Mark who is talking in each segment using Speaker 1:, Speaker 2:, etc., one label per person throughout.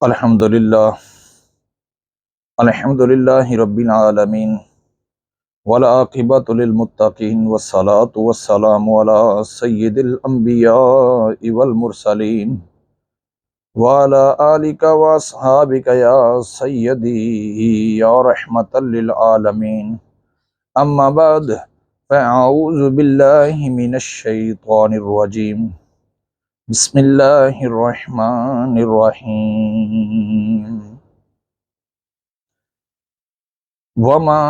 Speaker 1: अल्हम्दुलिल्लाह अल्हम्दुलिल्लाहि रब्बिल आलमीन वल आक़िबतु लिल मुत्तक़ीन वस्सलातु वस्सलामु अला सय्यिदिल अंबियाइ वल मुरसलीन व अला आलिका व अस्हाबिका या सय्यदी या रहमतल लिल आलमीन। अम्मा बाद फ़अऊज़ु बिल्लाहि मिनश शैतानिर रजीम। बिस्मिल्लाहिर रहमानिर रहीम। वमा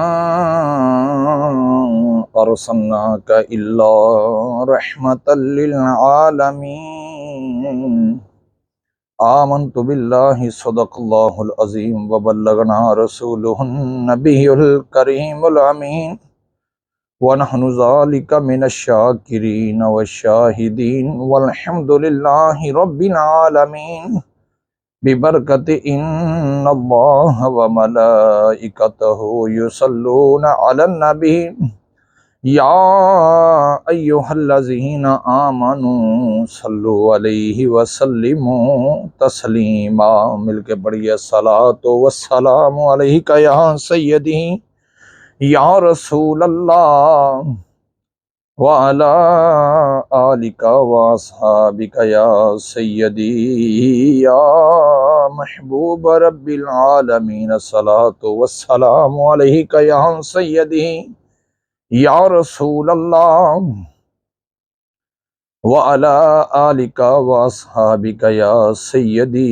Speaker 1: अर्सलनाका इल्ला रहमतल लिल आलमीन। आमन्तु बिल्लाहि सदक़ल्लाहुल अज़ीम व बल्लगना रसूलुहुन नबियुल करीमुल अमीन व नहनु ज़ालिका मिनश शाकिरीन वश्शाहिदीन वल्हम्दुलिल्लाहि रब्बिल आलमीन। बिबरकत इन्नल्लाह व मलाइकतहु युसल्लूना अलन नबी या अय्युहल्लज़ीना आमनू सल्लु अलैहि व सल्लिमू तस्लीमा। मिलके पढ़िए सलातो वस्सलामु अलैका या सय्यदी या रसूल अल्लाह व अला आलिका व अस्हाबिका या सय्यदी या महबूब रब्बिल आलमीन। सलातो वस्सलामु अलैका या सय्यदी या रसूल अल्लाह व अला आलिका व अस्हाबिका या सय्यदी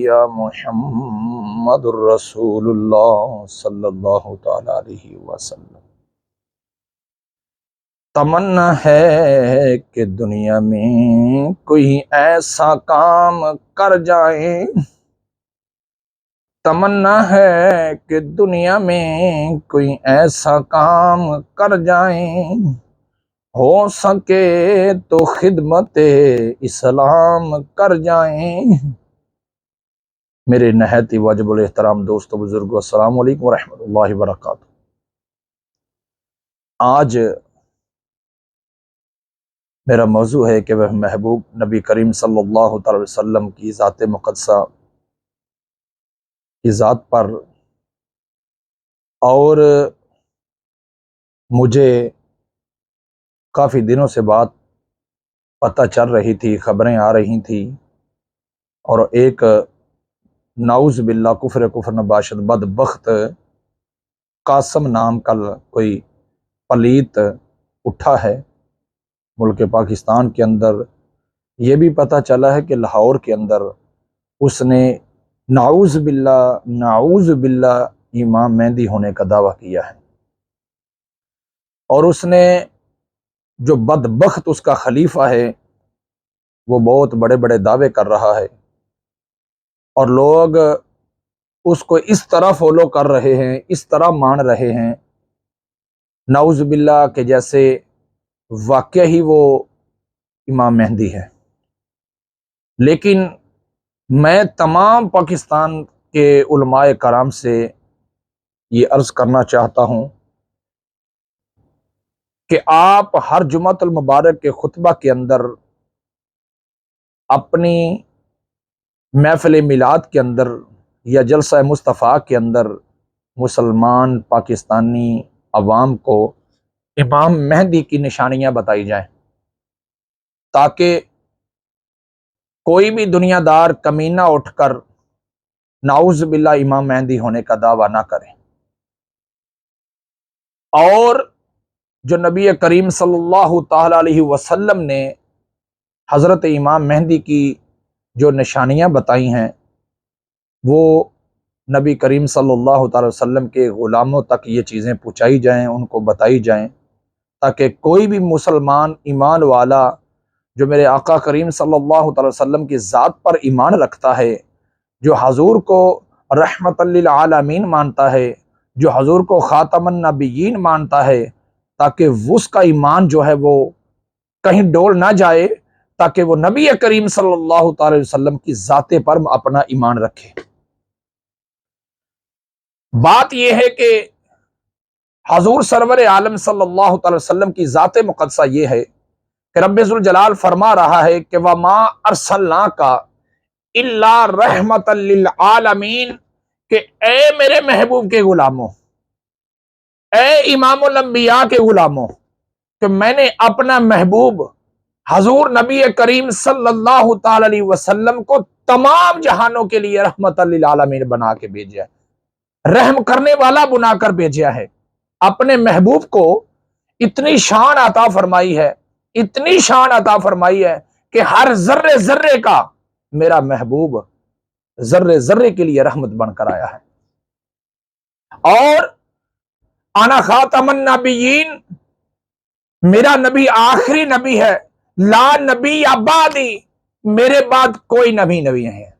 Speaker 1: या मुहम्मदुर रसूलुल्लाह सल्लल्लाहु तआला अलैहि वसल्लम। तमन्ना है कि दुनिया में कोई ऐसा काम कर जाए, तमन्ना है कि दुनिया में कोई ऐसा काम कर जाए, हो सके तो खिदमत इस्लाम कर जाए। मेरे नहायत वाजिबुल एहतराम दोस्तों बुजुर्गों, अस्सलामु अलैकुम रहमतुल्लाहि व बरकातुहू। आज मेरा मौजू है कि वह महबूब नबी करीम सल्लल्लाहु अलैहि वसल्लम की ज़ात मुक़द्दसा की ज़ात पर, और मुझे काफ़ी दिनों से बात पता चल रही थी, ख़बरें आ रही थी, और एक नाउज़ बिल्ला कुफ्र नबाशत बदबख्त कासम नाम का कोई पलीत उठा है मुल्क पाकिस्तान के अंदर। ये भी पता चला है कि लाहौर के अंदर उसने नाउज़ बिल्ला इमाम मेहदी होने का दावा किया है, और उसने जो बदबख्त उसका खलीफा है वो बहुत बड़े बड़े दावे कर रहा है, और लोग उसको इस तरह फॉलो कर रहे हैं, इस तरह मान रहे हैं नाउज़ बिल्ला के जैसे वाकई ही वो इमाम मेहदी है। लेकिन मैं तमाम पाकिस्तान के उलमाए कराम से ये अर्ज करना चाहता हूँ कि आप हर जुमातुल मुबारक के खुतबा के अंदर, अपनी महफिल मिलाद के अंदर या जलसा मुस्तफ़ा के अंदर मुसलमान पाकिस्तानी अवाम को इमाम मेहदी की निशानियां बताई जाएं, ताकि कोई भी दुनियादार कमीना उठकर नाउज़ बिल्ला इमाम मेहदी होने का दावा ना करे। और जो नबी करीम सल्लल्लाहु तआला अलैहि वसल्लम ने हज़रत इमाम मेहदी की जो निशानियां बताई हैं, वो नबी करीम सल्लल्लाहु तआला वसल्लम के ग़ुलामों तक ये चीज़ें पहुँचाई जाएं, उनको बताई जाएं, ताकि कोई भी मुसलमान ईमान वाला जो मेरे आका करीम सल्लल्लाहु अलैहि वसल्लम की ज़ात पर ईमान रखता है, जो हजूर को रहमतल लिल आलमीन मानता है, जो हजूर को खातमुन नबिय्यीन मानता है, ताकि उसका ईमान जो है वो कहीं डोल ना जाए, ताकि वो नबी करीम सल्लल्लाहु अलैहि वसल्लम की ज़ात पर अपना ईमान रखे। बात यह है कि हजूर सरवर आलम सल्लल्लाहु अलैहि वसल्लम की ज़ात मुक़द्दसा ये है कि रब्बे ज़ुल जलाल फरमा रहा है कि वमा अर्सलनाका इल्ला रहमतल लिल आलमीन, कि ए मेरे महबूब के गुलामों, ए इमामुल अंबिया के गुलामों, कि मैंने अपना महबूब हजूर नबी करीम सल्लल्लाहु ताला अलैहि वसल्लम को तमाम जहानों के लिए रहमतल लिल आलमीन बना के भेजा है, रहम करने वाला बनाकर भेजा है। अपने महबूब को इतनी शान अता फरमाई है, इतनी शान अता फरमाई है कि हर जर्रे जर्रे का मेरा महबूब जर्रे जर्रे के लिए रहमत बनकर आया है। और आना खातमन नबीयीन, मेरा नबी आखिरी नबी है, ला नबी आबादी, मेरे बाद कोई नबी नहीं है।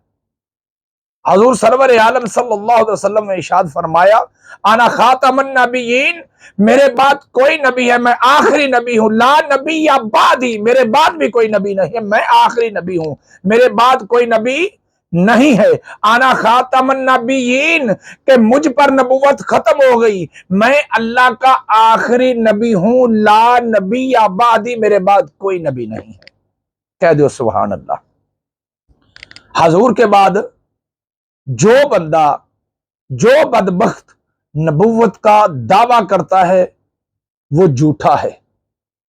Speaker 1: हजूर सरवर आलम सल्लल्लाहु अलैहि वसल्लम ने इरशाद फरमाया, आना खातमन नबीयीन, मेरे बाद कोई नबी है, मैं आखिरी नबी हूं, ला नबी आबादी, मेरे बाद भी कोई नबी नहीं है, मैं आखिरी नबी हूं, मेरे बाद कोई नबी नहीं है। आना खातमन नबीयीन, के मुझ पर नबुवत खत्म हो गई, मैं अल्लाह का आखिरी नबी हूं, ला नबी आबादी, मेरे बाद कोई नबी नहीं है। कह दो सुभान अल्लाह। हजूर के बाद जो बंदा, जो बदबख्त नबुवत का दावा करता है वो झूठा है,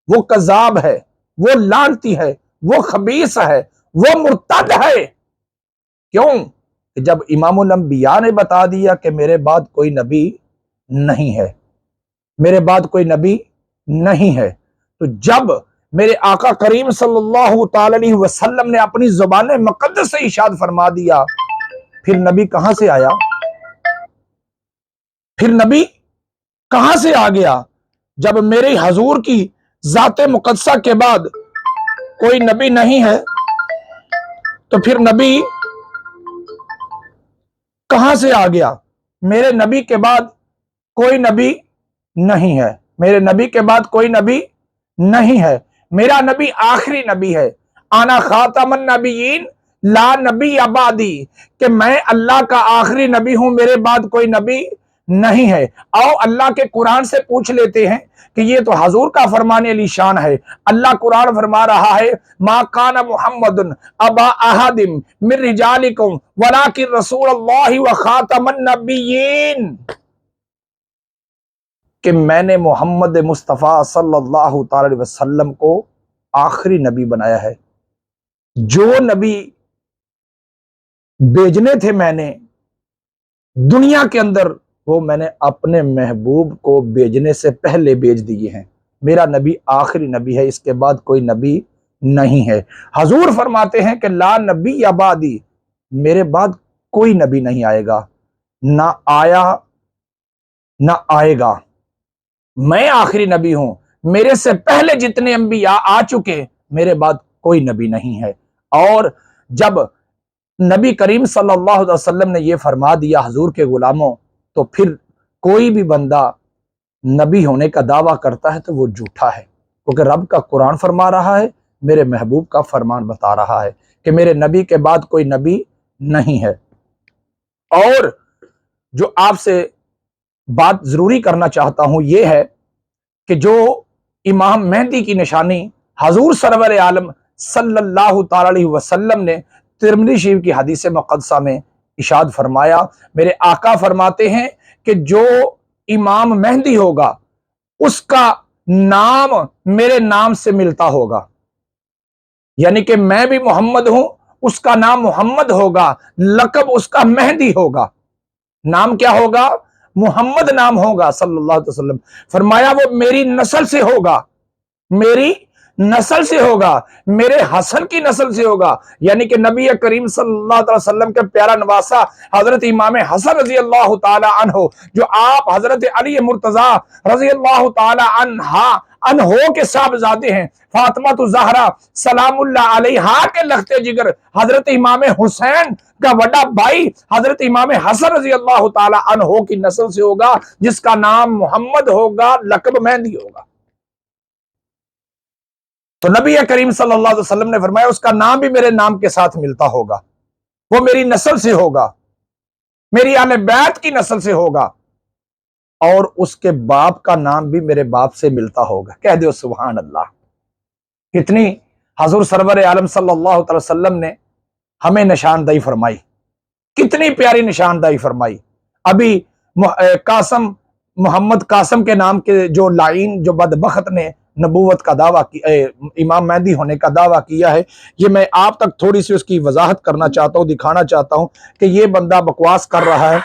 Speaker 1: वो कज़ाब है, वो लानती है, वो खबीस है, वो मुर्तद है। क्यों? जब इमामुल अंबिया ने बता दिया कि मेरे बाद कोई नबी नहीं है, मेरे बाद कोई नबी नहीं है, तो जब मेरे आका करीम सल्लल्लाहु ताला अलैहि वसल्लम ने अपनी ज़ुबान मुक़द्दस से इरशाद फरमा दिया, फिर नबी कहां से आया? फिर नबी कहां से आ गया? जब मेरे हजूर की जाते मुकद्दसा के बाद कोई नबी नहीं है, तो फिर नबी कहां से आ गया? मेरे नबी के बाद कोई नबी नहीं है, मेरे नबी के बाद कोई नबी नहीं है, मेरा नबी आखिरी नबी है। आना खातमन नबीयीन ला नबी आबादी, कि मैं अल्लाह का आखिरी नबी हूं, मेरे बाद कोई नबी नहीं है। आओ अल्लाह के कुरान से पूछ लेते हैं कि ये तो हजूर का फरमाने अली शान है। अल्लाह कुरान फरमा रहा है, मा काना मुहम्मदुन अबा अहदिम मिन रिजालिकुम वलाकिन रसूलुल्लाहि व खातमन नबिय्यीन, कि मैंने मोहम्मद मुस्तफ़ा सल्लल्लाहु ताला अलैहि वसल्लम को आखिरी नबी बनाया है। जो नबी भेजने थे मैंने दुनिया के अंदर, वो मैंने अपने महबूब को भेजने से पहले भेज दिए हैं। मेरा नबी आखिरी नबी है, इसके बाद कोई नबी नहीं है। हजूर फरमाते हैं कि ला नबी आबादी, मेरे बाद कोई नबी नहीं आएगा, ना आया ना आएगा, मैं आखिरी नबी हूं, मेरे से पहले जितने अंबिया आ चुके, मेरे बाद कोई नबी नहीं है। और जब नबी करीम सल्लल्लाहु अलैहि वसल्लम ने यह फरमा दिया हजूर के गुलामों, तो फिर कोई भी बंदा नबी होने का दावा करता है तो वो झूठा है, क्योंकि रब का कुरान फरमा रहा है, मेरे महबूब का फरमान बता रहा है कि मेरे नबी के बाद कोई नबी नहीं है। और जो आपसे बात जरूरी करना चाहता हूं यह है कि जो इमाम मेहदी की निशानी हजूर सरवर आलम सल्लल्लाहु ताला अलैहि वसल्लम ने तिरमिज़ी शरीफ की हदीस मुक़द्दसा में इरशाद फरमाया, मेरे आका फरमाते हैं कि जो इमाम मेहदी होगा उसका नाम मेरे नाम से मिलता होगा, यानी कि मैं भी मोहम्मद हूं, उसका नाम मोहम्मद होगा, लकब उसका मेहदी होगा। नाम क्या होगा? मोहम्मद नाम होगा सल्लल्लाहु अलैहि वसल्लम। फरमाया वो मेरी नस्ल से होगा, मेरी नस्ल से होगा, मेरे हसन की नस्ल से होगा, यानी कि नबी करीम सल्लल्लाहु अलैहि वसल्लम के प्यारा नवासा हजरत इमाम हसन रजी अल्लाह ताला अन्हो, जो आप हजरत अली मुर्तजा रजी अल्लाह ताला अनहो के साहबजादे हैं, फातिमा तो ज़हरा सलामुल्लाह अलैहा के लखते जिगर हजरत इमाम हुसैन का बड़ा भाई हजरत इमाम हसन रजी अल्लाह ताला अन्हो की नस्ल से होगा, जिसका नाम मोहम्मद होगा, लकब मेहदी होगा। तो नबी करीम सल्लल्लाहु अलैहि वसल्लम ने फरमाया उसका नाम भी मेरे नाम के साथ मिलता होगा, वो मेरी नस्ल से होगा, मेरी आले बैत की नस्ल से होगा, और उसके बाप का नाम भी मेरे बाप से मिलता होगा। कह दो सुभान अल्लाह। कितनी हजूर सरवर आलम सल्लल्लाहु अलैहि वसल्लम ने हमें निशानदही फरमाई, कितनी प्यारी निशानदही फरमाई। अभी कासम, मोहम्मद कासम के नाम के जो लाइन जो बदबख्त ने नबूवत का दावा की, इमाम मेहदी होने का दावा किया है, ये मैं आप तक थोड़ी सी उसकी वजाहत करना चाहता हूँ, दिखाना चाहता हूँ कि ये बंदा बकवास कर रहा है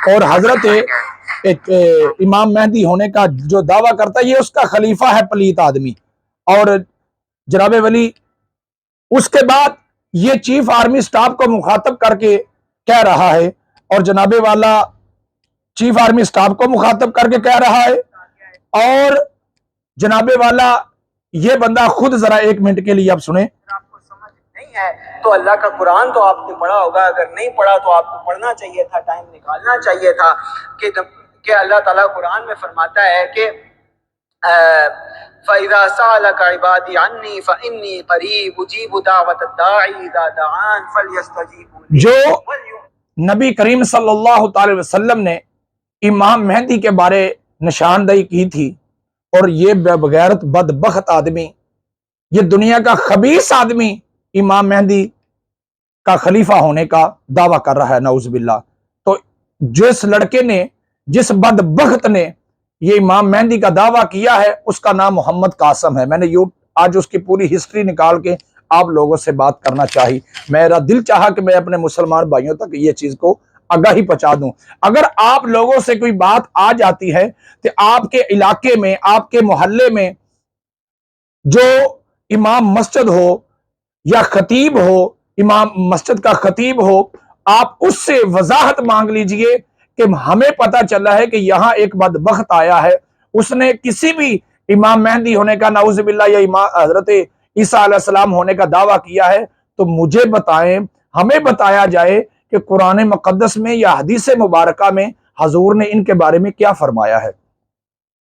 Speaker 1: और हजरत इमाम मेहदी होने का जो दावा करता है ये उसका खलीफा है, पलीत आदमी। और जनाब वली उसके बाद ये चीफ आर्मी स्टाफ को मुखातब करके कह रहा है, और जनाबे वाला चीफ आर्मी स्टाफ को मुखातब करके कह रहा है, और जनाबे वाला ये बंदा खुद जरा 1 मिनट के लिए आप सुने।
Speaker 2: आपको समझ नहीं है तो अल्लाह का कुरान तो आपने पढ़ा होगा, अगर नहीं पढ़ा तो आपको पढ़ना चाहिए था, टाइम निकालना चाहिए था कि अल्लाह ताला कुरान में फरमाता है कि फ़इज़ा सअलक इबादी अन्नी फ़इन्नी क़रीब उजीबु दावतद दाई इज़ा दआन फ़लयस्तजीबू ली।
Speaker 1: जो नबी करीम सल्लल्लाहु अलैहि वसल्लम ने इमाम मेहदी के बारे निशानदही की थी, और ये बेगैरत बदबख्त आदमी, ये दुनिया का खबीस आदमी इमाम मेहदी का खलीफा होने का दावा कर रहा है, नऊज़ बिल्लाह। तो जिस लड़के ने, जिस बदबख्त ने ये इमाम मेहदी का दावा किया है, उसका नाम मोहम्मद कासम है। मैंने आज उसकी पूरी हिस्ट्री निकाल के आप लोगों से बात करना चाहिए। मेरा दिल चाहा कि मैं अपने मुसलमान भाइयों तक ये चीज को आगाही पहुंचा दूं। अगर आप लोगों से कोई बात आ जाती है तो आपके इलाके में, आपके मोहल्ले में जो इमाम मस्जिद हो या खतीब हो, इमाम मस्जिद का खतीब हो, आप उससे वजाहत मांग लीजिए कि हमें पता चला है कि यहां एक बदबख्त आया है, उसने किसी भी इमाम मेहदी होने का, नाउज़ बिल्लाह, या इमाम हजरत ईसा अलैहिस्सलाम होने का दावा किया है, तो मुझे बताएं, हमें बताया जाए कि कुरान मुकद्दस में या हदीस मुबारका में हजूर ने इनके बारे में क्या फरमाया है।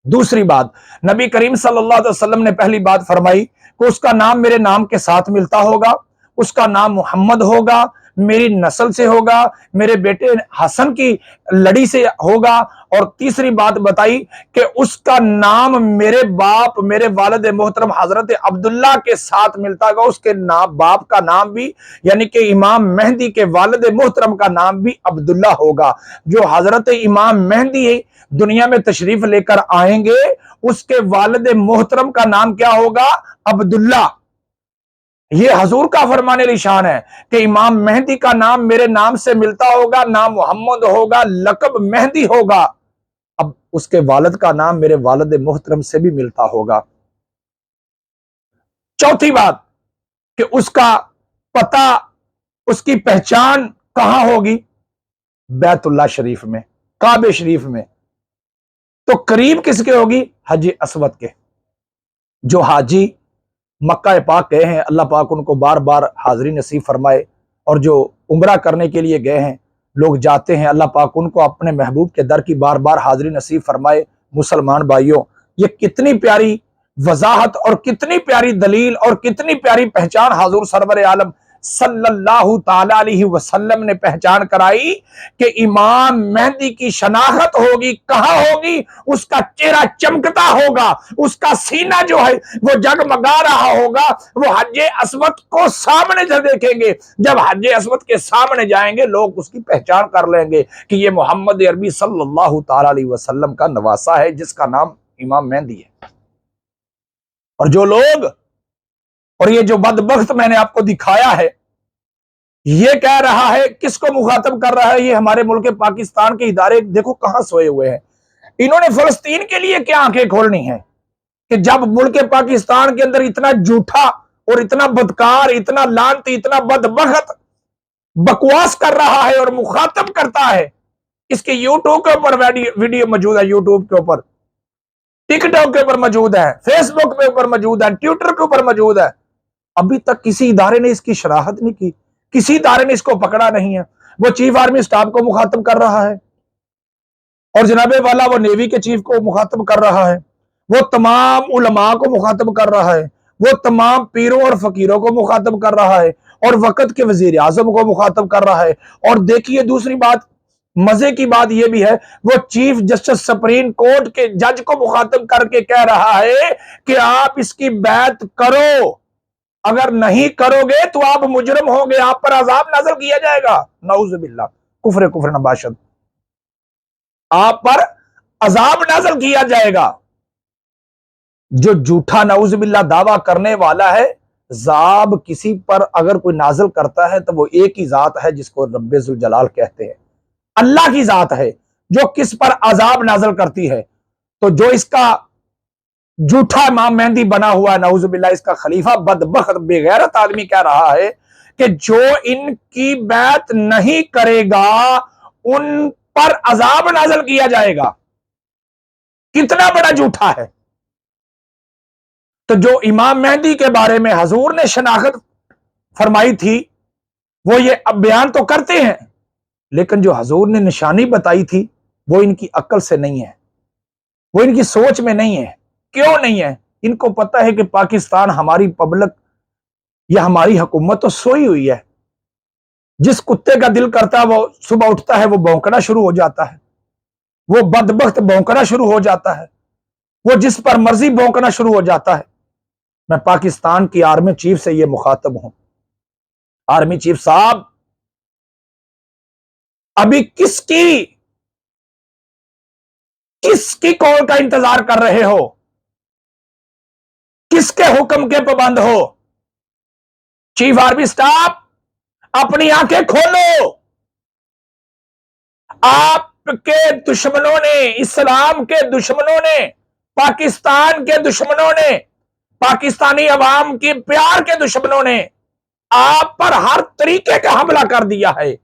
Speaker 1: दूसरी बात, नबी करीम सल्लल्लाहु अलैहि वसल्लम ने पहली बात फरमाई कि उसका नाम मेरे नाम के साथ मिलता होगा, उसका नाम मोहम्मद होगा, मेरी नस्ल से होगा, मेरे बेटे हसन की लड़ी से होगा। और तीसरी बात बताई कि उसका नाम मेरे बाप, मेरे वालिद मोहतरम हजरत अब्दुल्ला के साथ मिलता होगा, उसके नाम, बाप का नाम भी, यानी कि इमाम मेहदी के वालिद मोहतरम का नाम भी अब्दुल्ला होगा। जो हजरत इमाम मेहदी दुनिया में तशरीफ लेकर आएंगे, उसके वालिद मोहतरम का नाम क्या होगा? अब्दुल्ला। ये हजूर का फरमाने निशान है कि इमाम मेहदी का नाम मेरे नाम से मिलता होगा, नाम मोहम्मद होगा, लकब मेहदी होगा। अब उसके वालिद का नाम मेरे वालिद मोहतरम से भी मिलता होगा। चौथी बात कि उसका पता, उसकी पहचान कहां होगी? बैतुल्लाह शरीफ में, काबे शरीफ में। तो करीब किसके होगी? हाजी असवद के। जो हाजी मक्का पाक गए हैं, अल्लाह पाक उनको बार बार हाजिरी नसीब फरमाए, और जो उम्रा करने के लिए गए हैं, लोग जाते हैं, अल्लाह पाक उनको अपने महबूब के दर की बार बार हाजिरी नसीब फरमाए। मुसलमान भाइयों, ये कितनी प्यारी वजाहत और कितनी प्यारी दलील और कितनी प्यारी पहचान हुजूर सरवर आलम सल्लल्लाहु ताला अलैहि वसल्लम ने पहचान कराई कि इमाम मेहदी की शनाख्त होगी, कहां होगी? उसका चेहरा चमकता होगा, उसका सीना जो है वो जगमगा रहा होगा। वो हज्जे अस्वद को सामने से देखेंगे, जब हज्जे अस्वद के सामने जाएंगे लोग उसकी पहचान कर लेंगे कि ये मोहम्मद अरबी सल्लल्लाहु ताला अलैहि वसल्लम का नवासा है, जिसका नाम इमाम मेहदी है। और जो लोग, और ये जो बदबख्त मैंने आपको दिखाया है, ये कह रहा है, किसको मुखातब कर रहा है? ये हमारे मुल्क पाकिस्तान के इदारे देखो कहां सोए हुए हैं। इन्होंने फलस्तीन के लिए क्या आंखें खोलनी है कि जब मुल्क पाकिस्तान के अंदर इतना झूठा और इतना बदकार, इतना लानती, इतना बदबख्त बकवास कर रहा है और मुखातब करता है। इसके यूट्यूब के ऊपर वीडियो मौजूद है, यूट्यूब के ऊपर, टिकटॉक के ऊपर मौजूद है, फेसबुक के ऊपर मौजूद है, ट्विटर के ऊपर मौजूद है। अभी तक किसी इदारे ने इसकी शराहत नहीं की, किसी इदारे ने इसको पकड़ा नहीं है। वो चीफ आर्मी स्टाफ को मुखातब कर रहा है, और जनाबे वाला वो नेवी के चीफ को मुखातब कर रहा है, वो तमाम उलमा को मुखातब कर रहा है, वो तमाम पीरों और फकीरों को मुखातब कर रहा है, और वक्त के वजीर आजम को मुखातब कर रहा है। और देखिए दूसरी बात, मजे की बात यह भी है, वो चीफ जस्टिस सुप्रीम कोर्ट के जज को मुखातब करके कह रहा है कि आप इसकी बैत करो। अगर नहीं करोगे तो आप मुजरम होगे, आप पर अजाब नाज़िल किया जाएगा। नऊज़ बिल्लाह, कुफ्र कुफ्र नबाशत, आप पर अजाब नाज़िल किया जाएगा। जो झूठा नऊज़ बिल्लाह दावा करने वाला है, जाब किसी पर अगर कोई नाज़िल करता है तो वो एक ही जात है जिसको रब्बे जुल जलाल कहते हैं, अल्लाह की जात है जो किस पर अजाब नाज़िल करती है। तो जो इसका झूठा इमाम मेहंदी बना हुआ नऊज़ बिल्लाह, इसका खलीफा बदबख्त बेगैरत आदमी कह रहा है कि जो इनकी बैत नहीं करेगा उन पर अजाब नाज़िल किया जाएगा। कितना बड़ा झूठा है। तो जो इमाम मेहंदी के बारे में हजूर ने शनाख्त फरमाई थी वो ये अब बयान तो करते हैं, लेकिन जो हजूर ने निशानी बताई थी वो इनकी अक्ल से नहीं है, वो इनकी सोच में नहीं है। क्यों नहीं है? इनको पता है कि पाकिस्तान हमारी पब्लिक या हमारी हुकूमत तो सोई हुई है। जिस कुत्ते का दिल करता है वो सुबह उठता है, वो भौंकना शुरू हो जाता है, वो बदबख्त भौंकना शुरू हो जाता है, वो जिस पर मर्जी भौंकना शुरू हो जाता है। मैं पाकिस्तान की आर्मी चीफ से ये मुखातब हूं, आर्मी चीफ साहब, अभी किसकी कॉल का इंतजार कर रहे हो? किसके हुक्म के पाबंद हो? चीफ आर्मी स्टाफ, अपनी आंखें खोलो। आपके दुश्मनों ने, इस्लाम के दुश्मनों ने, पाकिस्तान के दुश्मनों ने, पाकिस्तानी अवाम के प्यार के दुश्मनों ने आप पर हर तरीके का हमला कर दिया है।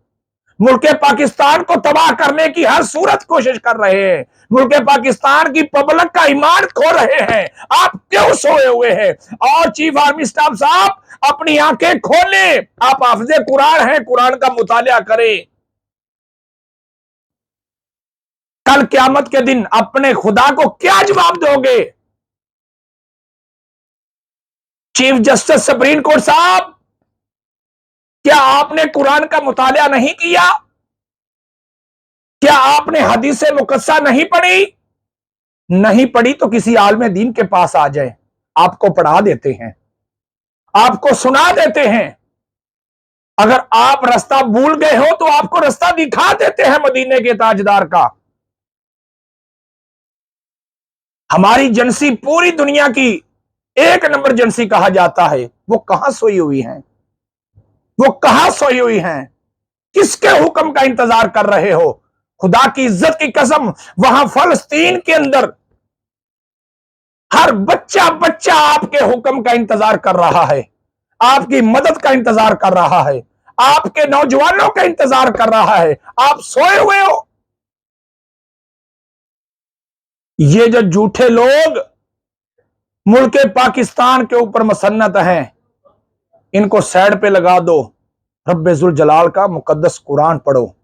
Speaker 1: मुल्क पाकिस्तान को तबाह करने की हर सूरत कोशिश कर रहे हैं, मुल्क पाकिस्तान की पब्लिक का ईमान खो रहे हैं। आप क्यों सोए हुए हैं? और चीफ आर्मी स्टाफ साहब, अपनी आंखें खोलें। आप हाफिज़े कुरान हैं, कुरान का मुतालिया करें। कल क़यामत के दिन अपने खुदा को क्या जवाब दोगे? चीफ जस्टिस सुप्रीम कोर्ट साहब, क्या आपने कुरान का मुतालिया नहीं किया? क्या आपने हदीस मुकद्दसा नहीं पढ़ी? नहीं पढ़ी तो किसी आलिम दीन के पास आ जाए, आपको पढ़ा देते हैं, आपको सुना देते हैं। अगर आप रास्ता भूल गए हो तो आपको रास्ता दिखा देते हैं मदीने के ताजदार का। हमारी एजेंसी पूरी दुनिया की एक नंबर एजेंसी कहा जाता है, वो कहां सोई हुई हैं? वो कहां सोई हुई हैं? किसके हुक्म का इंतजार कर रहे हो? खुदा की इज्जत की कसम, वहां फलस्तीन के अंदर हर बच्चा बच्चा आपके हुक्म का इंतजार कर रहा है, आपकी मदद का इंतजार कर रहा है, आपके नौजवानों का इंतजार कर रहा है। आप सोए हुए हो। ये जो झूठे लोग मुल्क पाकिस्तान के ऊपर मसन्नत हैं, इनको साइड पे लगा दो। रब्बे जुल जलाल का मुकद्दस कुरान पढ़ो,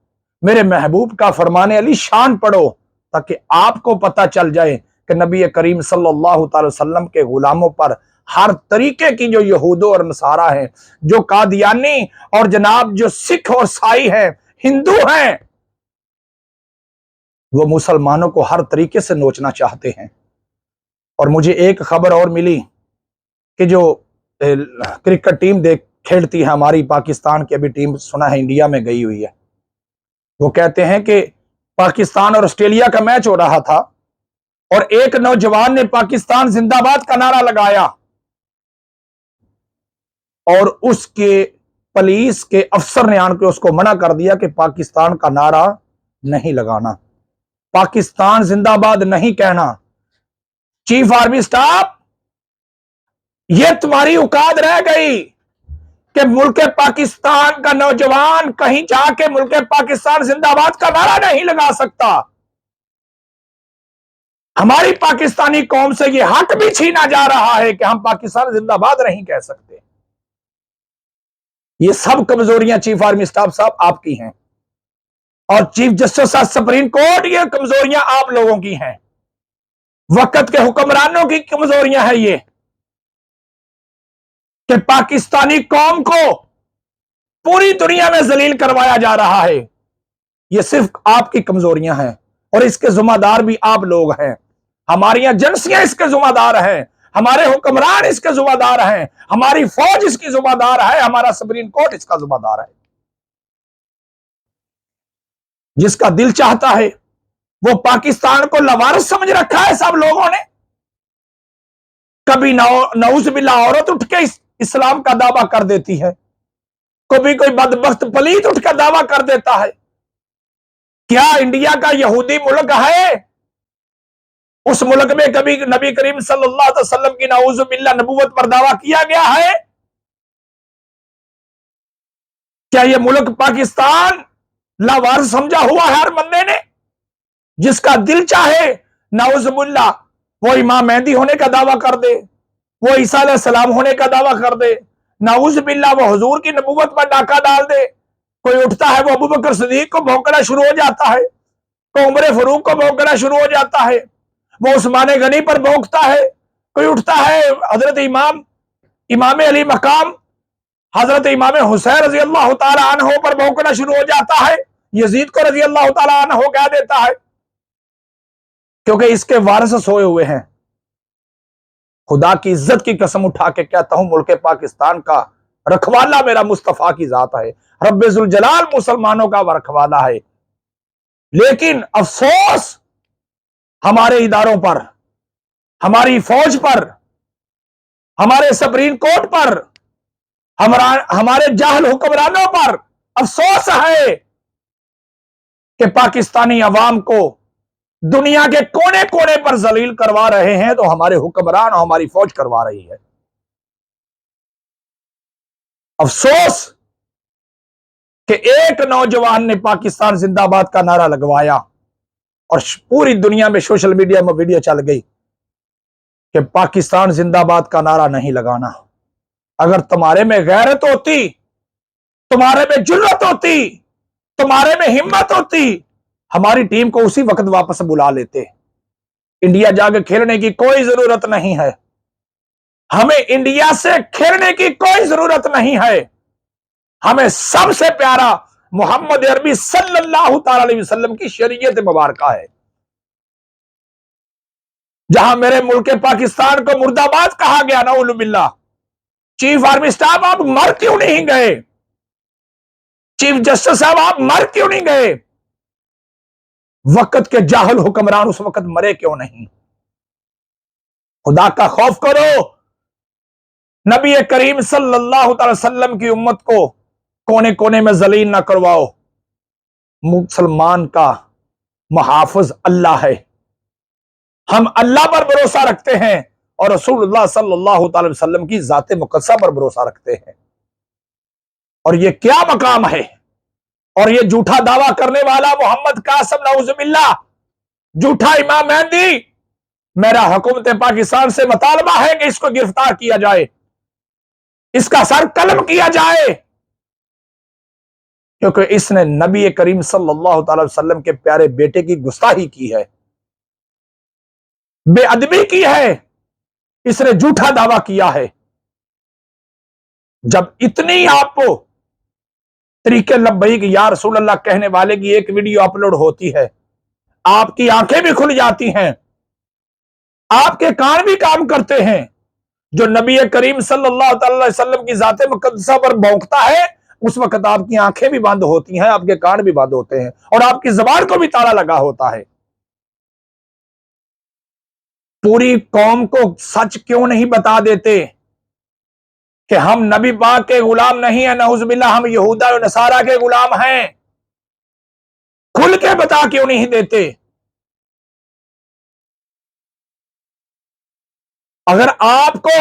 Speaker 1: मेरे महबूब का फरमाने अली शान पढ़ो, ताकि आपको पता चल जाए कि नबी करीम सल्लल्लाहु अलैहि वसल्लम के गुलामों पर हर तरीके की जो यहूदो और नसारा हैं, जो कादियानी और जनाब जो सिख और साई हैं, हिंदू हैं, वो मुसलमानों को हर तरीके से नोचना चाहते हैं। और मुझे एक खबर और मिली कि जो क्रिकेट टीम खेलती है हमारी पाकिस्तान की, अभी टीम सुना है इंडिया में गई हुई है, वो कहते हैं कि पाकिस्तान और ऑस्ट्रेलिया का मैच हो रहा था और एक नौजवान ने पाकिस्तान जिंदाबाद का नारा लगाया और उसके पुलिस के अफसर ने आकर उसको मना कर दिया कि पाकिस्तान का नारा नहीं लगाना, पाकिस्तान जिंदाबाद नहीं कहना। चीफ आर्मी स्टाफ, यह तुम्हारी औकात रह गई कि मुल्क पाकिस्तान का नौजवान कहीं जाके मुल्क पाकिस्तान जिंदाबाद का नारा नहीं लगा सकता। हमारी पाकिस्तानी कौम से यह हक भी छीना जा रहा है कि हम पाकिस्तान जिंदाबाद नहीं कह सकते। ये सब कमजोरियां चीफ आर्मी स्टाफ साहब आपकी हैं, और चीफ जस्टिस सुप्रीम कोर्ट, ये कमजोरियां आप लोगों की हैं, वक्त के हुक्मरानों की कमजोरियां हैं ये, कि पाकिस्तानी कौम को पूरी दुनिया में जलील करवाया जा रहा है। ये सिर्फ आपकी कमजोरियां हैं और इसके जिम्मेदार भी आप लोग हैं। हमारी एजेंसियां इसके जिम्मेदार हैं, हमारे हुक्मरान इसके जुम्मेदार हैं, हमारी फौज इसकी जुम्मेदार है, हमारा सुप्रीम कोर्ट इसका जुम्मेदार है। जिसका दिल चाहता है वो पाकिस्तान को लवारिस समझ रखा है सब लोगों ने। कभी नऊज बिल्लाह औरत उठ के इस्लाम का दावा कर देती है, कभी कोई बदबख्त पलीत उठकर दावा कर देता है। क्या इंडिया का यहूदी मुल्क है? उस मुल्क में कभी नबी करीम सल्लल्लाहु अलैहि वसल्लम की नऊज बिल्लाह नबूवत पर दावा किया गया है? क्या यह मुल्क पाकिस्तान लावारिस समझा हुआ है हर बंदे ने? जिसका दिल चाहे नऊज बिल्लाह वो इमाम मेहदी होने का दावा कर दे, वो ईसा अलैहिस्सलाम होने का दावा कर दे, नऊज बिल्लाह वो हुजूर की नबूवत पर डाका डाल दे। कोई उठता है वो अबू बकर सिद्दीक को भौंकना शुरू हो जाता है, कोई उमर फारूक को भौंकना शुरू हो जाता है, वो उस्मान गनी पर भौंकता है, कोई उठता है हजरत इमाम अली मकाम हजरत इमाम हुसैन रजी अल्लाह तआला अन्हु पर भौंकना शुरू हो जाता है, यजीद को रजी अल्लाह तआला अन्हु कह देता है, क्योंकि इसके वारिस सोए हुए हैं। खुदा की इज्जत की कसम उठा के कहता हूं, मुल्क पाकिस्तान का रखवाला मेरा मुस्तफा की जात है, रब्बे जुल जलाल मुसलमानों का रखवाला है। लेकिन अफसोस हमारे इदारों पर, हमारी फौज पर, हमारे सुप्रीम कोर्ट पर, हमारे जाहिल हुक्मरानों पर अफसोस है कि पाकिस्तानी अवाम को दुनिया के कोने कोने पर जलील करवा रहे हैं, तो हमारे हुक्मरान और हमारी फौज करवा रही है। अफसोस कि एक नौजवान ने पाकिस्तान जिंदाबाद का नारा लगवाया और पूरी दुनिया में सोशल मीडिया में वीडियो चल गई कि पाकिस्तान जिंदाबाद का नारा नहीं लगाना। अगर तुम्हारे में गैरत होती, तुम्हारे में जुर्रत होती, तुम्हारे में हिम्मत होती, हमारी टीम को उसी वक्त वापस बुला लेते। इंडिया जाकर खेलने की कोई जरूरत नहीं है, हमें इंडिया से खेलने की कोई जरूरत नहीं है। हमें सबसे प्यारा मोहम्मद अरबी सल्लल्लाहु अलैहि वसल्लम की शरीयत मुबारका है। जहां मेरे मुल्क पाकिस्तान को मुर्दाबाद कहा गया, नऊज़ बिल्लाह, चीफ आर्मी स्टाफ आप मर क्यों नहीं गए? चीफ जस्टिस साहब आप मर क्यों नहीं गए? वक्त के जाहिल हुक्मरान उस वक्त मरे क्यों नहीं? खुदा का खौफ करो, नबी करीम सल्लल्लाहु अलैहि वसल्लम की उम्मत को कोने कोने में जलील ना करवाओ। मुसलमान का मुहाफिज अल्लाह है, हम अल्लाह पर भरोसा रखते हैं और रसूलुल्लाह सल्लल्लाहु अलैहि वसल्लम की जाते मुकद्दसा पर भरोसा रखते हैं। और ये क्या मकाम है? और ये झूठा दावा करने वाला मोहम्मद कासिम नऊज़ बिल्लाह, झूठा इमाम मेहदी, मेरा हुकूमत पाकिस्तान से मुतालबा है कि इसको गिरफ्तार किया जाए, इसका सर कलम किया जाए, क्योंकि इसने नबी करीम सल्लल्लाहु अलैहि वसल्लम के प्यारे बेटे की गुस्ताखी की है, बेअदबी की है, इसने झूठा दावा किया है। जब इतनी आपको तरीके लब्बैक या रसूल अल्लाह कहने वाले की एक वीडियो अपलोड होती है, आपकी आंखें भी खुल जाती हैं, आपके कान भी काम करते हैं। जो नबी करीम सल्लल्लाहु अलैहि वसल्लम की जाते मुकद्दसा पर भौंकता है, उस वक्त आपकी आंखें भी बंद होती हैं, आपके कान भी बंद होते हैं और आपकी जुबान को भी ताला लगा होता है। पूरी कौम को सच क्यों नहीं बता देते कि हम नबी पाक के गुलाम नहीं है, नऊज़ बिल्लाह हम यहूदा और नसारा के गुलाम हैं? खुल के बता क्यों नहीं देते? अगर आपको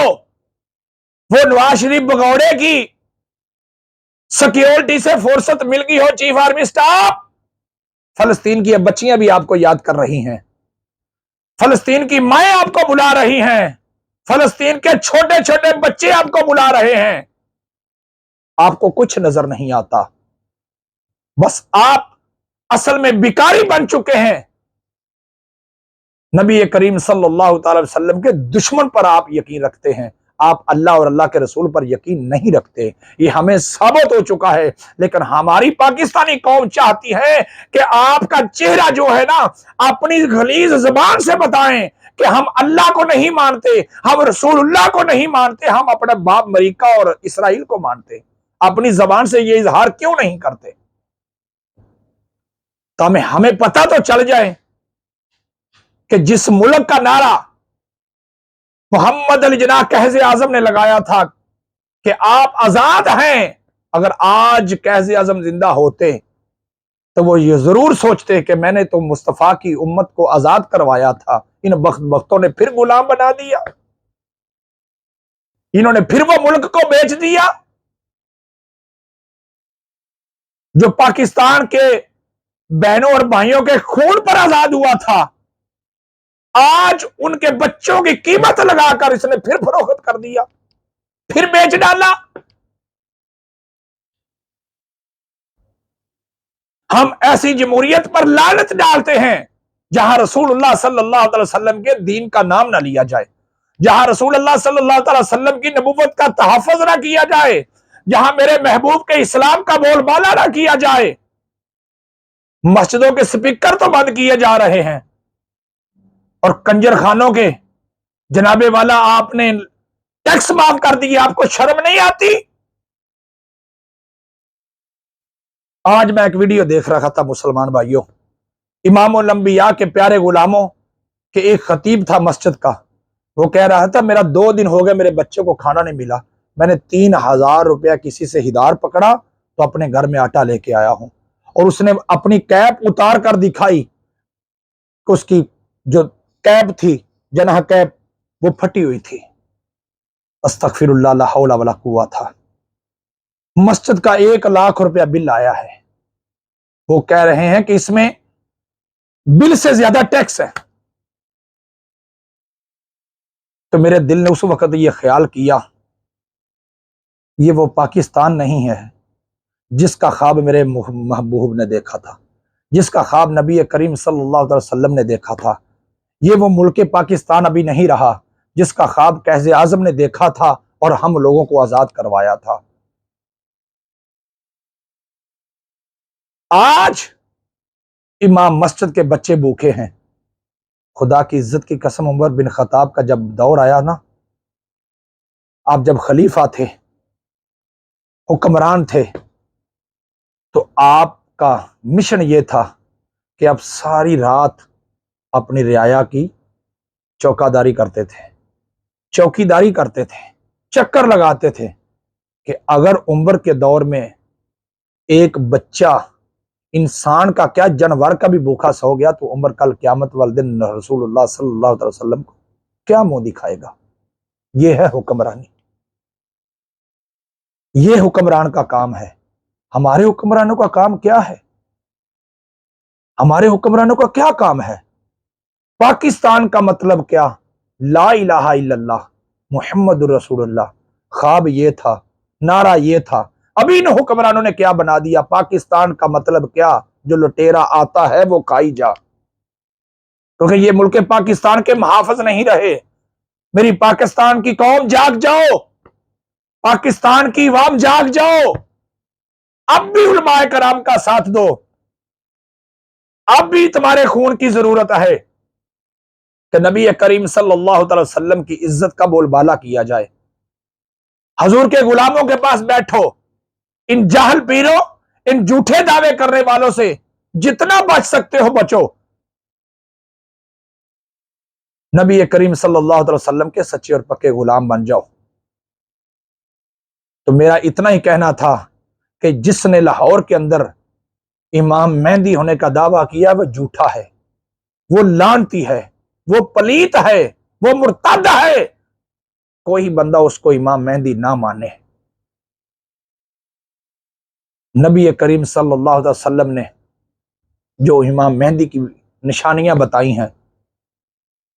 Speaker 1: वो नवाज शरीफ भगौड़े की सिक्योरिटी से फुर्सत मिल गई हो, चीफ आर्मी स्टाफ, फलस्तीन की बच्चियां भी आपको याद कर रही हैं, फलस्तीन की माएं आपको बुला रही हैं, फलस्तीन के छोटे छोटे बच्चे आपको बुला रहे हैं। आपको कुछ नजर नहीं आता, बस आप असल में भिखारी बन चुके हैं। नबी करीम सल्लल्लाहु अलैहि वसल्लम के दुश्मन पर आप यकीन रखते हैं, आप अल्लाह और अल्लाह के रसूल पर यकीन नहीं रखते। ये हमें साबित हो चुका है। लेकिन हमारी पाकिस्तानी कौम चाहती है कि आपका चेहरा जो है ना, अपनी गलीज जुबान से बताएं कि हम अल्लाह को नहीं मानते, हम रसूलुल्लाह को नहीं मानते, हम अपने बाप अमेरिका और इसराइल को मानते, अपनी जबान से ये इजहार क्यों नहीं करते? तो हमें पता तो चल जाए कि जिस मुल्क का नारा मोहम्मद अली जनाह कहज़े आजम ने लगाया था कि आप आजाद हैं, अगर आज कहज़े आजम जिंदा होते तो वो ये जरूर सोचते कि मैंने तो मुस्तफा की उम्मत को आजाद करवाया था, इन बख्तों ने फिर गुलाम बना दिया, इन्होंने फिर वो मुल्क को बेच दिया जो पाकिस्तान के बहनों और भाइयों के खून पर आजाद हुआ था। आज उनके बच्चों की कीमत लगाकर इसने फिर फरोख्त कर दिया, फिर बेच डाला। हम ऐसी जमहूरियत पर लानत डालते हैं जहां रसूलुल्लाह सल्लल्लाहु अलैहि वसल्लम के दीन का नाम ना लिया जाए, जहां रसूलुल्लाह सल्लल्लाहु अलैहि वसल्लम की नबूवत का तहफ़्फ़ुज़ ना किया जाए, जहां मेरे महबूब के इस्लाम का बोलबाला ना किया जाए। मस्जिदों के स्पीकर तो बंद किए जा रहे हैं और कंजर खानों के जनाबे वाला आपने टैक्स माफ कर दिए, आपको शर्म नहीं आती? आज मैं एक वीडियो देख रहा था मुसलमान भाइयों, इमाम उल अंबिया के प्यारे गुलामों के एक खतीब था मस्जिद का, वो कह रहा था मेरा 2 दिन हो गए मेरे बच्चे को खाना नहीं मिला, मैंने 3000 रुपया किसी से हिदार पकड़ा तो अपने घर में आटा लेके आया हूं। और उसने अपनी कैप उतार कर दिखाई, उसकी जो कैप थी, जनाह कैप, वो फटी हुई थी। अस्तगफिरुल्लाह ला हौला वला कुव्वता। मस्जिद का 1 लाख रुपया बिल आया है, वो कह रहे हैं कि इसमें बिल से ज्यादा टैक्स है। तो मेरे दिल ने उस वक्त ये ख्याल किया, ये वो पाकिस्तान नहीं है जिसका ख्वाब मेरे महबूब ने देखा था, जिसका ख्वाब नबी करीम सल्लल्लाहु अलैहि वसल्लम ने देखा था। ये वो मुल्क पाकिस्तान अभी नहीं रहा जिसका ख्वाब कहज़े आजम ने देखा था और हम लोगों को आजाद करवाया था। आज इमाम मस्जिद के बच्चे भूखे हैं। खुदा की इज्जत की कसम, उमर बिन खत्ताब का जब दौर आया ना, आप जब खलीफा थे, हुक्मरान थे, तो आपका मिशन ये था कि आप सारी रात अपनी रियाया की चौकीदारी करते थे, चौकीदारी करते थे, चक्कर लगाते थे कि अगर उम्र के दौर में एक बच्चा इंसान का क्या जानवर का भी भूखा सो गया तो उम्र कल क़यामत वाले दिन रसूलुल्लाह सल्लल्लाहु अलैहि वसल्लम को क्या मुंह दिखाएगा। यह है हुक्मरानी, यह हुक्मरान का काम है। हमारे हुक्मरानों का काम क्या है? हमारे हुक्मरानों का क्या काम है? पाकिस्तान का मतलब क्या? ला इलाहा इल्लल्लाह मुहम्मदुर रसूलुल्लाह। ख्वाब ये था, नारा ये था। अभी इन हुक्मरानों ने क्या बना दिया? पाकिस्तान का मतलब क्या? जो लुटेरा आता है वो खाई जा, क्योंकि ये मुल्क पाकिस्तान के मुहाफिज नहीं रहे। मेरी पाकिस्तान की कौम जाग जाओ, पाकिस्तान की अवाम जाग जाओ। अब भी उलमाए कराम का साथ दो, अब भी तुम्हारे खून की जरूरत है कि नबी करीम सल्लल्लाहु अलैहि वसल्लम की इज्जत का बोलबाला किया जाए। हजूर के गुलामों के पास बैठो, इन जाहल पीरों, इन झूठे दावे करने वालों से जितना बच सकते हो बचो। नबी करीम सल्लल्लाहु अलैहि वसल्लम के सच्चे और पक्के गुलाम बन जाओ। तो मेरा इतना ही कहना था कि जिसने लाहौर के अंदर इमाम मेहंदी होने का दावा किया वह झूठा है, वो लानती है, वो पलीत है, वो मुर्तद है। कोई बंदा उसको इमाम मेहंदी ना माने। नबी करीम सल्लल्लाहु अलैहि वसल्लम ने जो इमाम मेहंदी की निशानियां बताई हैं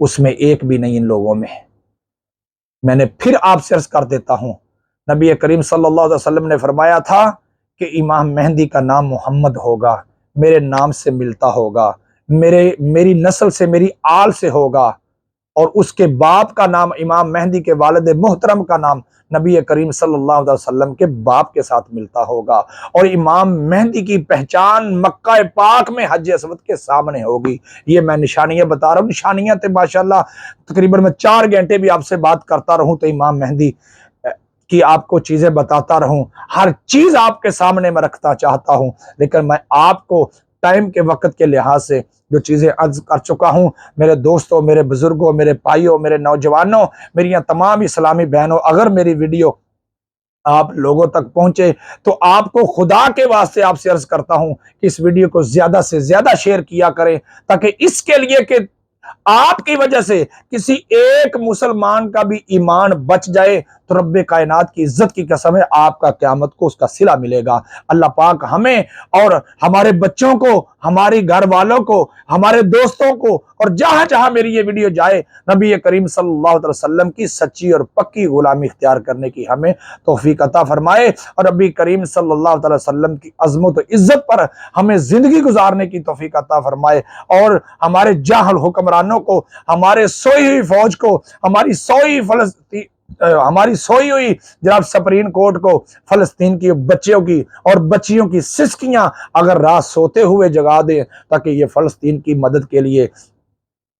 Speaker 1: उसमें एक भी नहीं इन लोगों में। मैंने फिर आपसे अर्ज कर देता हूं, नबी करीम सल्लल्लाहु अलैहि वसल्लम ने फरमाया था कि इमाम मेहंदी का नाम मोहम्मद होगा, मेरे नाम से मिलता होगा, मेरी नस्ल से, मेरी आल से होगा। और उसके बाप का नाम, इमाम मेहदी के वालिद मोहतरम का नाम नबी करीम सल्लल्लाहु अलैहि वसल्लम के बाप के साथ मिलता होगा। और इमाम मेहदी की पहचान मक्का पाक में हज असवद के सामने होगी। ये मैं निशानियां बता रहा हूँ। निशानियां तो माशाल्लाह तकरीबन मैं 4 घंटे भी आपसे बात करता रहूं तो इमाम मेहदी कि आपको चीजें बताता रहूं, हर चीज आपके सामने मैं रखना चाहता हूं, लेकिन मैं आपको टाइम के वक्त के लिहाज से जो चीजें अर्ज कर चुका हूं, मेरे दोस्तों, मेरे बुजुर्गों, मेरे भाइयों, मेरे नौजवानों, मेरी तमाम इस्लामी बहनों, अगर मेरी वीडियो आप लोगों तक पहुंचे तो आपको खुदा के वास्ते आपसे अर्ज करता हूं कि इस वीडियो को ज्यादा से ज्यादा शेयर किया करें, ताकि इसके लिए कि आपकी वजह से किसी एक मुसलमान का भी ईमान बच जाए तो रब्बे कायनात की इज्जत की कसम है आपका क़यामत को उसका सिला मिलेगा। अल्लाह पाक हमें और हमारे बच्चों को, हमारे घर वालों को, हमारे दोस्तों को, और जहां जहां मेरी ये वीडियो जाए, नबी करीम सल्लल्लाहु अलैहि वसल्लम की सच्ची और पक्की गुलामी इख्तियार करने की हमें तौफीक अता फरमाए, और नबी करीम सल्लल्लाहु अलैहि वसल्लम की अज़मत और इज्जत पर हमें जिंदगी गुजारने की तौफीक अता फरमाए, और हमारे जाहल हुक्मरानों को, हमारे सोई हुई फौज को, हमारी सोई हुई जनाब सुप्रीम कोर्ट को, फलस्तीन की बच्चियों की और बच्चियों की सिसकियां अगर रात सोते हुए जगा दें, ताकि ये फलस्तीन की मदद के लिए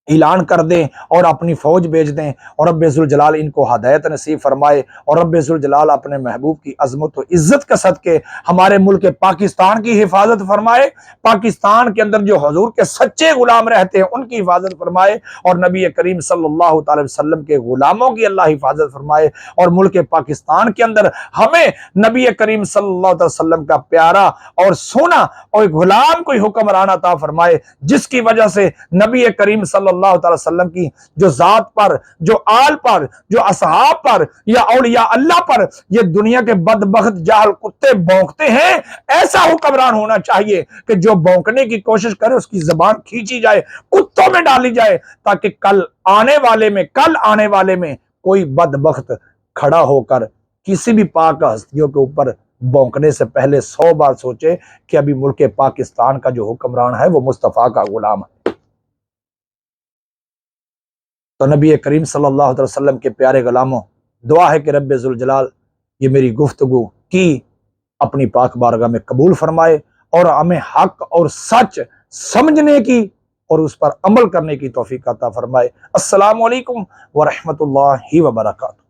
Speaker 1: ऐलान कर दें और अपनी फौज भेज दें, और रब्बे ज़ुल जलाल इनको हदायत नसीब फरमाए, और रब्बे ज़ुल जलाल अपने महबूब की अजमत और इज्जत के सदके हमारे मुल्क पाकिस्तान की हिफाजत फरमाए, पाकिस्तान के अंदर जो हजूर के सच्चे गुलाम रहते हैं उनकी हिफाजत फरमाए, और नबी करीम सल्लल्लाहु अलैहि वसल्लम के गुलामों की अल्लाह हिफाजत फरमाए, और मुल्क पाकिस्तान के अंदर हमें नबी करीम सल्लल्लाहु अलैहि वसल्लम का प्यारा और सोना और गुलाम कोई हुक्मरान अता फरमाए, जिसकी वजह से नबी करीम सल्लल्लाहु अलैहि वसल्लम की जो जात पर, जो आल पर, जो असहाब पर या औलिया अल्लाह पर ये दुनिया के बदबख्त जाहल कुत्ते भौंकते हैं, ऐसा हुक्मरान होना चाहिए कि जो भौंकने की कोशिश करे उसकी जबान खींची जाए, कुत्तों में डाली जाए, ताकि कल आने वाले में कोई बदबख्त खड़ा होकर किसी भी पाक हस्तियों के ऊपर भौंकने से पहले 100 बार सोचे कि अभी मुल्क पाकिस्तान का जो हुक्मरान है वो मुस्तफ़ा का गुलाम है। तो नबी करीम सल्लल्लाहु अलैहि वसल्लम के प्यारे गुलामों, दुआ है कि रब्बे ज़ुल जलाल ये मेरी गुफ्तगू की अपनी पाक बारगाह में कबूल फरमाए, और हमें हक और सच समझने की और उस पर अमल करने की तौफीक अता फरमाए। अस्सलामु अलैकुम व रहमतुल्लाहि व बरकातहू।